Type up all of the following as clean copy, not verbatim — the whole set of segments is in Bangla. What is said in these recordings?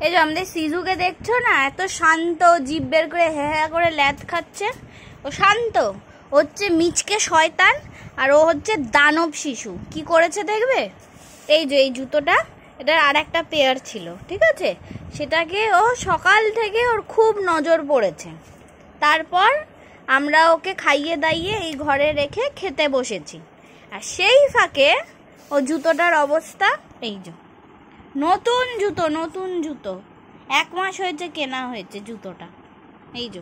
এই যে আমাদের সিজুকে দেখছো না, এত শান্ত, জিভ বের করে হ্যাঁ হ্যাঁ করে ল্যাদ খাচ্ছে। ও শান্ত, হচ্ছে মিচকে শয়তান, আর ও হচ্ছে দানব শিশু। কি করেছে দেখবে? এই যে এই জুতোটা, এটার আর একটা পেয়ার ছিল, ঠিক আছে, সেটাকে ও সকাল থেকে ওর খুব নজর পড়েছে। তারপর আমরা ওকে খাইয়ে দাইয়ে এই ঘরে রেখে খেতে বসেছি, আর সেই ফাঁকে ও জুতোটার অবস্থা এই যে। নতুন জুতো, নতুন জুতো, 1 মাস হয়েছে কেনা হয়েছে জুতোটা। এই যে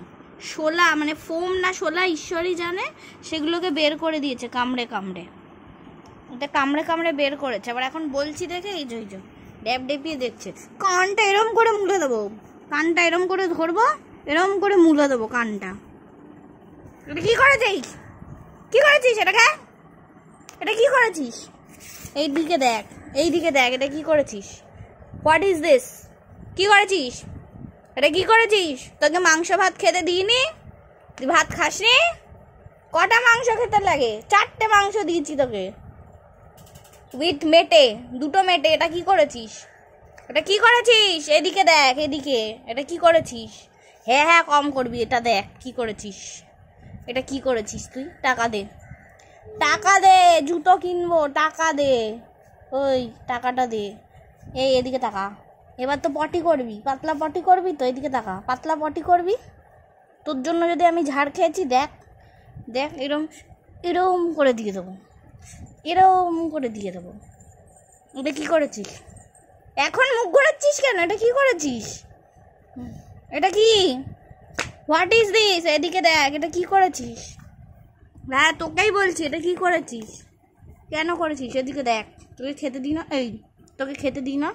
শোলা, মানে ফোম না শোলা ঈশ্বরই জানে, সেগুলোকে বের করে দিয়েছে কামড়ে কামড়ে। এটা কামড়ে কামড়ে বের করেছে। আবার এখন বলছি দেখে এই যে ড্যাব ডেপিয়ে দেখছে। কানটা এরম করে মুলে দেবো, কানটা এরম করে ধরবো, এরম করে মুলে দেবো কানটা। এটা কি করেছিস? কি করেছিস এটাকে? এটা কি করেছিস? এই দিকে দেখ, এই দিকে দেখ, এটা কি করেছিস? What is this? কি করেছিস? এটা কি করেছিস? তোকে মাংস ভাত খেতে দিইনি? তুই ভাত খাসনি? কটা মাংস খেতে লাগে? 4টে মাংস দিয়েছি তোকে, উইথ মেটে, 2টো মেটে। এটা কি করেছিস? এটা কি করেছিস? এদিকে দেখ, এদিকে। এটা কি করেছিস? হ্যাঁ হ্যাঁ কম করবি, এটা দেখ কি করেছিস। এটা কি করেছিস তুই? টাকা দে, টাকা দে, জুতো কিনবো, টাকা দে। ওই টাকাটা দে। এই এদিকে তাকা। এবার তো পটি করবি, পাতলা পটি করবি তো, এদিকে তাকা, পাতলা পটি করবি। তোর জন্য যদি আমি ঝাড় খেয়েছি, দেখ দেখ, এরম এরম করে দিয়ে দেবো, এরম করে দিয়ে দেবো। এটা কি করেছিস? এখন মুখ ঘোরাচ্ছিস কেন? এটা কি করেছিস? এটা কি? What is this? এদিকে দেখ, এটা কি করেছিস? হ্যাঁ তোকেই বলছি, এটা কি করেছিস? কেন করেছিস? এদিকে দেখ, তোকে খেতে দিই না, এই তোকে খেতে দিই না।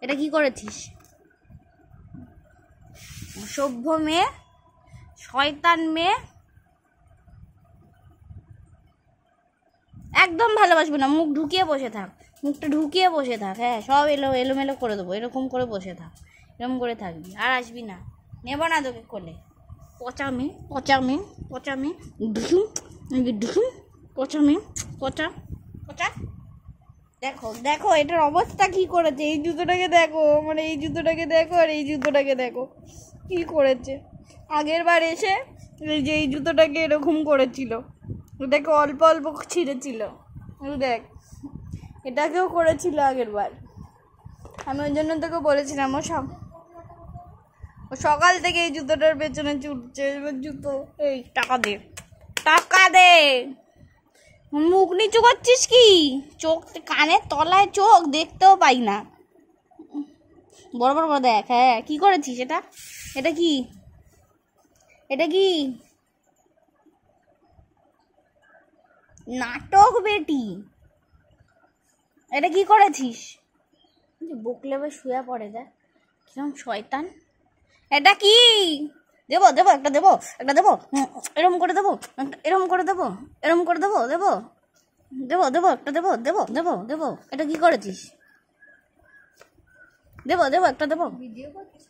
এটা কি করেছিস? সভ্য মেয়ে, শয়তান মেয়ে, একদম ভালোবাসবো না। মুখ ঢুকিয়ে বসে থাক, মুখটা ঢুকিয়ে বসে থাক। হ্যাঁ সব এলোমেলো করে দেবো, এরকম করে বসে থাক, এরকম করে থাকবি, আর আসবি না। নেবো না তোকে কোলে। পচা মেয়ে, পচা মেয়ে, পচা মেয়ে, ঢুসুম ঢুসুম, পচা মেয়ে, পচা পচা। দেখো দেখো এটার অবস্থা কি করেছে। এই জুতোটাকে দেখো, মানে এই জুতোটাকে দেখো, আর এই জুতোটাকে দেখো কি করেছে। আগের বার এসে এই যে এই জুতোটাকে এরকম করেছিল, ওটাকে অল্প অল্প ছিঁড়েছিল। দেখ এটাকেও করেছিল আগের বার। আমি ওই জন্য তোকে বলেছিলাম, ও সকাল থেকে এই জুতোটার পেছনে ছুটছে। এবার জুতো, এই টাকা দে, টাকা দে। মুখ নিচু করছিস কি? চোখ, কানের তলায় চোখ, দেখতেও পাই না। বড় বড় করে দেখ। হ্যাঁ কি করেছিস এটা? এটা কি? এটা কি নাটক বেটি? এটা কি করেছিস? বকলে শুয়ে পড়ে, দেখ কিরম শয়তান। এটা কি? দেবো দেবো, একটা দেবো, একটা দেবো, এরম করে দেবো, এরম করে দেবো, এরম করে দেবো, দেবো দেবো দেবো, একটা দেবো, দেবো দেবো দেবো। এটা কি করেছিস? দেবো দেবো, একটা দেবো। ভিডিও করছিস?